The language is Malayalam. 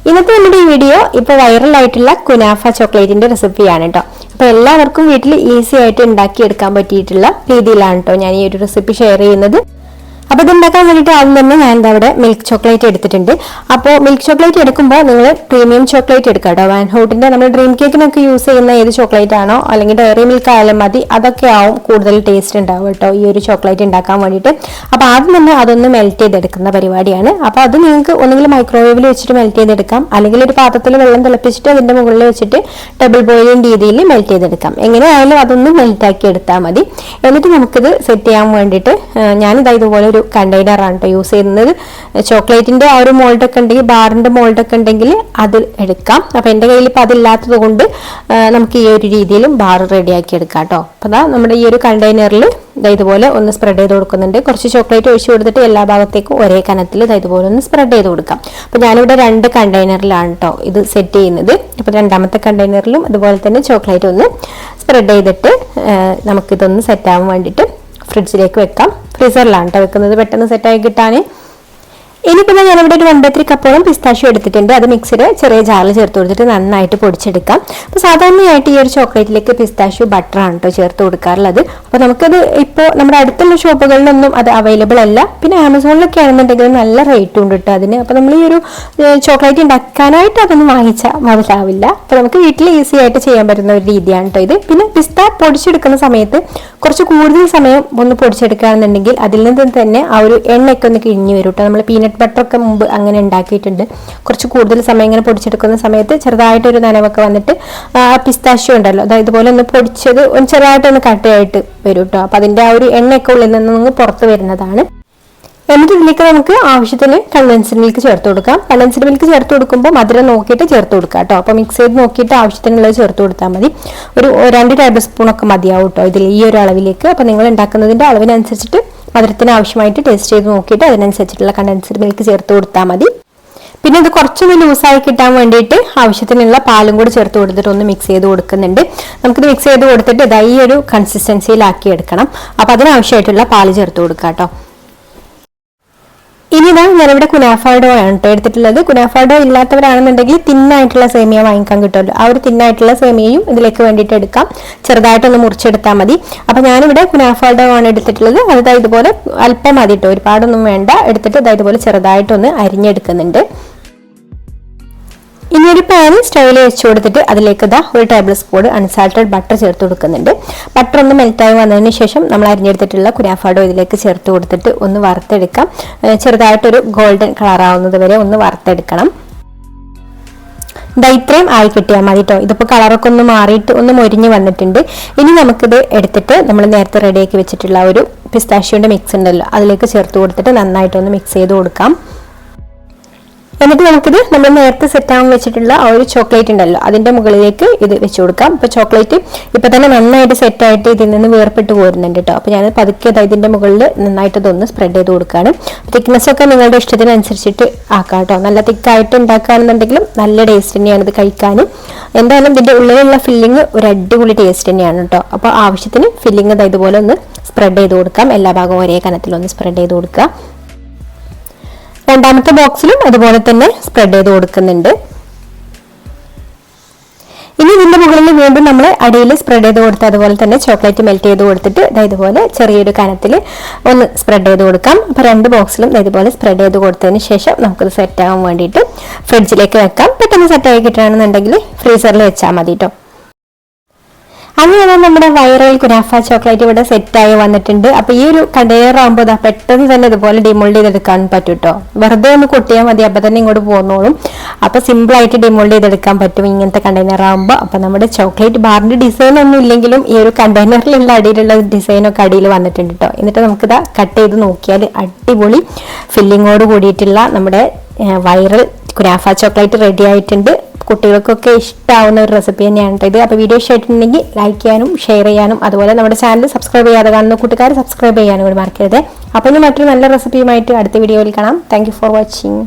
ഇന്നത്തെ നമ്മുടെ ഈ വീഡിയോ ഇപ്പോൾ വൈറലായിട്ടുള്ള കുനാഫ ചോക്ലേറ്റിന്റെ റെസിപ്പിയാണ് കേട്ടോ. അപ്പോൾ എല്ലാവർക്കും വീട്ടിൽ ഈസി ആയിട്ട് ഉണ്ടാക്കിയെടുക്കാൻ പറ്റിയിട്ടുള്ള രീതിയിലാണ് കേട്ടോ ഞാൻ ഈ ഒരു റെസിപ്പി ഷെയർ ചെയ്യുന്നത്. അപ്പോൾ ഇതുണ്ടാക്കാൻ വേണ്ടിയിട്ട് ആദ്യം തന്നെ ഞാൻ അവിടെ മിൽക്ക് ചോക്ലേറ്റ് എടുത്തിട്ടുണ്ട്. അപ്പോൾ മിൽക്ക് ചോക്ലേറ്റ് എടുക്കുമ്പോൾ നിങ്ങൾ പ്രീമിയം ചോക്ലേറ്റ് എടുക്കുക കേട്ടോ. വാൻ ഹോട്ടിന്റെ നമ്മൾ ഡ്രീം കേക്കിനൊക്കെ യൂസ് ചെയ്യുന്ന ഏത് ചോക്ലേറ്റ് ആണോ അല്ലെങ്കിൽ ഡയറി മിൽക്ക് ആയാലും മതി, അതൊക്കെ ആവും കൂടുതൽ ടേസ്റ്റ് ഉണ്ടാവും കേട്ടോ ഈ ഒരു ചോക്ലേറ്റ് ഉണ്ടാക്കാൻ വേണ്ടിയിട്ട്. അപ്പോൾ ആദ്യം തന്നെ അതൊന്ന് മെൽറ്റ് ചെയ്തെടുക്കുന്ന പരിപാടിയാണ്. അപ്പോൾ അത് നിങ്ങൾക്ക് ഒന്നുകിൽ മൈക്രോവേവിൽ വെച്ചിട്ട് മെൽറ്റ് ചെയ്തെടുക്കാം, അല്ലെങ്കിൽ ഒരു പാത്രത്തിൽ വെള്ളം തിളപ്പിച്ചിട്ട് അതിന്റെ മുകളിൽ വെച്ചിട്ട് ഡബിൾ ബോയിലിംഗ് രീതിയിൽ മെൽറ്റ് ചെയ്തെടുക്കാം. എങ്ങനെയായാലും അതൊന്ന് മെൽറ്റാക്കി എടുത്താൽ മതി. എന്നിട്ട് നമുക്കിത് സെറ്റ് ചെയ്യാൻ വേണ്ടിയിട്ട് ഞാനിതാ ഇതുപോലെ ഒരു കണ്ടെയ്നറാണ് കേട്ടോ യൂസ് ചെയ്യുന്നത്. ചോക്ലേറ്റിന്റെ ആ ഒരു മോൾഡൊക്കെ ഉണ്ടെങ്കിൽ, ബാറിന്റെ മോൾഡൊക്കെ ഉണ്ടെങ്കിൽ അത് എടുക്കാം. അപ്പൊ എന്റെ കയ്യിൽ ഇപ്പൊ അതില്ലാത്തത് കൊണ്ട് നമുക്ക് ഈ ഒരു രീതിയിലും ബാർ റെഡിയാക്കി എടുക്കാം കേട്ടോ. അപ്പൊ അതാ നമ്മുടെ ഈ ഒരു കണ്ടെയ്നറിൽ ഇതുപോലെ ഒന്ന് സ്പ്രെഡ് ചെയ്ത് കൊടുക്കുന്നുണ്ട്. കുറച്ച് ചോക്ലേറ്റ് ഒഴിച്ചു കൊടുത്തിട്ട് എല്ലാ ഭാഗത്തേക്കും ഒരേ കനത്തിൽ ഇതുപോലെ ഒന്ന് സ്പ്രെഡ് ചെയ്ത് കൊടുക്കാം. അപ്പൊ ഞാനിവിടെ 2 കണ്ടെയ്നറിലാണ് കേട്ടോ ഇത് സെറ്റ് ചെയ്യുന്നത്. അപ്പൊ രണ്ടാമത്തെ കണ്ടെയ്നറിലും അതുപോലെ തന്നെ ചോക്ലേറ്റ് ഒന്ന് സ്പ്രെഡ് ചെയ്തിട്ട് നമുക്കിതൊന്ന് സെറ്റ് ആവാൻ വേണ്ടിയിട്ട് ഫ്രിഡ്ജിലേക്ക് വെക്കാം. ഫ്രീസറിലാണ് കേട്ടോ വെക്കുന്നത്, പെട്ടെന്ന് സെറ്റായി കിട്ടാൻ. ഇനിയിപ്പോൾ ഞാനിവിടെ ഒരു 1/3 കപ്പോളം പിസ്താഷ്യോ എടുത്തിട്ടുണ്ട്. അത് മിക്സിയുടെ ചെറിയ ജാറിൽ ചേർത്ത് കൊടുത്തിട്ട് നന്നായിട്ട് പൊടിച്ചെടുക്കാം. അപ്പോൾ സാധാരണയായിട്ട് ഈ ഒരു ചോക്ലേറ്റിലേക്ക് പിസ്താഷ്യോ ബട്ടറാണ് കേട്ടോ ചേർത്ത് കൊടുക്കാറുള്ളത്. അപ്പോൾ നമുക്കത് ഇപ്പോൾ നമ്മുടെ അടുത്തുള്ള ഷോപ്പുകളിലൊന്നും അത് അവൈലബിൾ അല്ല. പിന്നെ ആമസോണിലൊക്കെ ആണെന്നുണ്ടെങ്കിൽ നല്ല റേറ്റും ഉണ്ട് കേട്ടോ അതിന്. അപ്പോൾ നമ്മൾ ഈ ഒരു ചോക്ലേറ്റ് ഉണ്ടാക്കാനായിട്ട് അതൊന്നും വാങ്ങിച്ചാൽ മുതലാവില്ല. അപ്പോൾ നമുക്ക് വീട്ടിൽ ഈസി ആയിട്ട് ചെയ്യാൻ പറ്റുന്ന ഒരു രീതിയാണ് കേട്ടോ ഇത്. പിന്നെ പിസ്ത പൊടിച്ചെടുക്കുന്ന സമയത്ത് കുറച്ച് കൂടുതൽ സമയം ഒന്ന് പൊടിച്ചെടുക്കുകയാണെന്നുണ്ടെങ്കിൽ അതിൽ നിന്ന് തന്നെ ആ ഒരു എണ്ണയൊക്കെ ഒന്ന് കിഴിഞ്ഞു വരും കേട്ടോ. നമ്മൾ പീനട്ട് ബട്ടറൊക്കെ മുമ്പ് അങ്ങനെ ഉണ്ടാക്കിയിട്ടുണ്ട്. കുറച്ച് കൂടുതൽ സമയം ഇങ്ങനെ പൊടിച്ചെടുക്കുന്ന സമയത്ത് ചെറുതായിട്ടൊരു നനവൊക്കെ വന്നിട്ട് പിസ്താഷ്യോ ഉണ്ടല്ലോ, അതായത് ഇതുപോലെ ഒന്ന് പൊടിച്ചത് ചെറുതായിട്ടൊന്ന് കട്ടയായിട്ട് വരും കേട്ടോ. അപ്പൊ അതിന്റെ ആ ഒരു എണ്ണയൊക്കെ ഉള്ളിൽ നിന്ന് പുറത്ത് വരുന്നതാണ്. എന്നിട്ട് ഇതിലേക്ക് നമുക്ക് ആവശ്യത്തിന് കണ്ടൻസ്ഡ് മിൽക്ക് ചേർത്ത് കൊടുക്കാം. കണ്ടൻസ്ഡ് മിൽക്ക് ചേർത്ത് കൊടുക്കുമ്പോൾ മധുരം നോക്കിയിട്ട് ചേർത്ത് കൊടുക്കാം കേട്ടോ. അപ്പോൾ മിക്സ് ചെയ്ത് നോക്കിയിട്ട് ആവശ്യത്തിനുള്ളത് ചേർത്ത് കൊടുത്താൽ മതി. ഒരു 2 ടേബിൾ സ്പൂണൊക്കെ മതിയാവും കേട്ടോ ഇതിൽ ഈ ഒരു അളവിലേക്ക്. അപ്പോൾ നിങ്ങൾ ഉണ്ടാക്കുന്നതിന്റെ അളവിനനുസരിച്ചിട്ട് മധുരത്തിന് ആവശ്യമായിട്ട് ടേസ്റ്റ് ചെയ്ത് നോക്കിയിട്ട് അതിനനുസരിച്ചിട്ടുള്ള കണ്ടൻസ്ഡ് മിൽക്ക് ചേർത്ത് കൊടുത്താൽ മതി. പിന്നെ ഇത് കുറച്ചൊന്ന് ലൂസായി കിട്ടാൻ വേണ്ടിയിട്ട് ആവശ്യത്തിനുള്ള പാലും കൂടി ചേർത്ത് കൊടുത്തിട്ട് ഒന്ന് മിക്സ് ചെയ്ത് കൊടുക്കുന്നുണ്ട്. നമുക്കിത് മിക്സ് ചെയ്ത് കൊടുത്തിട്ട് ഇതാ ഈ ഒരു കൺസിസ്റ്റൻസിയിലാക്കി എടുക്കണം. അപ്പോൾ അതിനാവശ്യമായിട്ടുള്ള പാല് ചേർത്ത് കൊടുക്കാം കേട്ടോ. ഇനി ഞാനിവിടെ കുനാഫ ഡോ ആണ് കേട്ടോ എടുത്തിട്ടുള്ളത്. കുനാഫ ഡോ ഇല്ലാത്തവരാണെന്നുണ്ടെങ്കിൽ തിന്നായിട്ടുള്ള സേമിയ വാങ്ങിക്കാൻ കിട്ടുമല്ലോ, ആ ഒരു തിന്നായിട്ടുള്ള സേമിയയും ഇതിലേക്ക് വേണ്ടിയിട്ട് എടുക്കാം. ചെറുതായിട്ടൊന്ന് മുറിച്ചെടുത്താൽ മതി. അപ്പൊ ഞാനിവിടെ കുനാഫ ഡോ ആണ് എടുത്തിട്ടുള്ളത്. അത് ഇതുപോലെ അല്പം മതി കേട്ടോ, ഒരുപാടൊന്നും വേണ്ട. എടുത്തിട്ട് ഇതുപോലെ ചെറുതായിട്ടൊന്ന് അരിഞ്ഞെടുക്കുന്നുണ്ട്. ഇനി ഒരു പാൻ സ്റ്റൗവിൽ വെച്ച് കൊടുത്തിട്ട് അതിലേക്ക് ഒരു ടേബിൾ സ്പൂൺ അൺസാൾട്ടഡ് ബട്ടർ ചേർത്ത് കൊടുക്കുന്നുണ്ട്. ബട്ടർ ഒന്ന് മെൽറ്റായി വന്നതിന് ശേഷം നമ്മൾ അരിഞ്ഞെടുത്തിട്ടുള്ള കുനാഫ ഡോ ഇതിലേക്ക് ചേർത്ത് കൊടുത്തിട്ട് ഒന്ന് വറുത്തെടുക്കാം. ചെറുതായിട്ടൊരു ഗോൾഡൻ കളർ ആവുന്നത് വരെ ഒന്ന് വറുത്തെടുക്കണം. ഇത്രയും ആയി കിട്ടിയാൽ മതി കേട്ടോ. ഇതിപ്പോൾ കളറൊക്കെ ഒന്ന് മാറിയിട്ട് ഒന്ന് മൊരിഞ്ഞ് വന്നിട്ടുണ്ട്. ഇനി നമുക്കിത് എടുത്തിട്ട് നമ്മൾ നേരത്തെ റെഡിയാക്കി വെച്ചിട്ടുള്ള ഒരു പിസ്താഷ്യോന്റെ മിക്സ് ഉണ്ടല്ലോ അതിലേക്ക് ചേർത്ത് കൊടുത്തിട്ട് നന്നായിട്ടൊന്ന് മിക്സ് ചെയ്ത് കൊടുക്കാം. എന്നിട്ട് നമുക്കിത് നമ്മൾ നേരത്തെ സെറ്റ് ആവാൻ വെച്ചിട്ടുള്ള ആ ഒരു ചോക്ലേറ്റ് ഉണ്ടല്ലോ അതിന്റെ മുകളിലേക്ക് ഇത് വെച്ച് കൊടുക്കാം. ഇപ്പൊ ചോക്ലേറ്റ് ഇപ്പൊ തന്നെ നന്നായിട്ട് സെറ്റ് ആയിട്ട് ഇതിൽ നിന്ന് വേർപെട്ട് പോരുന്നുണ്ട് കേട്ടോ. അപ്പൊ ഞാൻ പതുക്കെ ഇതിന്റെ മുകളിൽ നന്നായിട്ട് ഇതൊന്ന് സ്പ്രെഡ് ചെയ്ത് കൊടുക്കുകയാണ്. തിക്നെസ് ഒക്കെ നിങ്ങളുടെ ഇഷ്ടത്തിനനുസരിച്ചിട്ട് ആക്കാം കേട്ടോ. നല്ല തിക്കായിട്ട് ഉണ്ടാക്കുകയാണെന്നുണ്ടെങ്കിലും നല്ല ടേസ്റ്റ് തന്നെയാണ് ഇത് കഴിക്കാൻ. എന്തായാലും ഇതിന്റെ ഉള്ളിലുള്ള ഫില്ലിങ് ഒരു അടിപൊളി ടേസ്റ്റ് തന്നെയാണ് കേട്ടോ. അപ്പൊ ആവശ്യത്തിന് ഫില്ലിങ് ഇതുപോലെ ഒന്ന് സ്പ്രെഡ് ചെയ്ത് കൊടുക്കാം. എല്ലാ ഭാഗവും ഒരേ കനത്തിലൊന്ന് സ്പ്രെഡ് ചെയ്ത് കൊടുക്കുക. രണ്ടാമത്തെ ബോക്സിലും അതുപോലെ തന്നെ സ്പ്രെഡ് ചെയ്ത് കൊടുക്കുന്നുണ്ട്. ഇനി ഇതിന്റെ മുകളിൽ വീണ്ടും നമ്മൾ അടിയിൽ സ്പ്രെഡ് ചെയ്ത് കൊടുത്ത് അതുപോലെ തന്നെ ചോക്ലേറ്റ് മെൽറ്റ് ചെയ്ത് കൊടുത്തിട്ട് ഇതുപോലെ ചെറിയൊരു കനത്തിൽ ഒന്ന് സ്പ്രെഡ് ചെയ്ത് കൊടുക്കാം. അപ്പോൾ 2 ബോക്സിലും ഇതുപോലെ സ്പ്രെഡ് ചെയ്ത് കൊടുത്തതിന് ശേഷം നമുക്കത് സെറ്റ് ആവാൻ വേണ്ടിയിട്ട് ഫ്രിഡ്ജിലേക്ക് വെക്കാം. പെട്ടെന്ന് സെറ്റായി കിട്ടുകയാണെന്നുണ്ടെങ്കിൽ ഫ്രീസറിൽ വെച്ചാൽ മതി കേട്ടോ. അങ്ങനെ നമ്മുടെ വൈറൽ കുനാഫ ചോക്ലേറ്റ് ഇവിടെ സെറ്റായി വന്നിട്ടുണ്ട്. അപ്പൊ ഈ ഒരു കണ്ടെയ്നർ ആകുമ്പോൾ പെട്ടെന്ന് തന്നെ ഇതുപോലെ ഡിമോൾഡ് ചെയ്തെടുക്കാൻ പറ്റും കേട്ടോ. വെറുതെ ഒന്ന് കൊട്ടിയാൽ മതി, അപ്പൊ തന്നെ ഇങ്ങോട്ട് പോന്നോളും. അപ്പൊ സിമ്പിൾ ആയിട്ട് ഡിമോൾഡ് ചെയ്തെടുക്കാൻ പറ്റും ഇങ്ങനത്തെ കണ്ടെയ്നർ ആകുമ്പോൾ. അപ്പൊ നമ്മുടെ ചോക്ലേറ്റ് ബാറിന്റെ ഡിസൈൻ ഒന്നും ഇല്ലെങ്കിലും ഈ ഒരു കണ്ടെയ്നറിലുള്ള അടിയിലുള്ള ഡിസൈനൊക്കെ അടിയിൽ വന്നിട്ടുണ്ട് കേട്ടോ. എന്നിട്ട് നമുക്കിതാ കട്ട് ചെയ്ത് നോക്കിയാൽ അടിപൊളി ഫില്ലിങ്ങോട് കൂടിയിട്ടുള്ള നമ്മുടെ വൈറൽ കുനാഫ ചോക്ലേറ്റ് റെഡി ആയിട്ടുണ്ട്. കുട്ടികൾക്കൊക്കെ ഇഷ്ടമാവുന്ന ഒരു റെസിപ്പി തന്നെയാണ് ഇത്. അപ്പോൾ വീഡിയോ ഇഷ്ടമായിട്ടുണ്ടെങ്കിൽ ലൈക്ക് ചെയ്യാനും ഷെയർ ചെയ്യാനും അതുപോലെ നമ്മുടെ ചാനൽ സബ്സ്ക്രൈബ് ചെയ്യാതെ കാണുന്ന കൂട്ടുകാർ സബ്സ്ക്രൈബ് ചെയ്യാനും കൂടി മറക്കരുത്. അപ്പോൾ ഇനി മറ്റൊരു നല്ല റെസിപ്പിയുമായിട്ട് അടുത്ത വീഡിയോയിൽ കാണാം. Thank you for watching.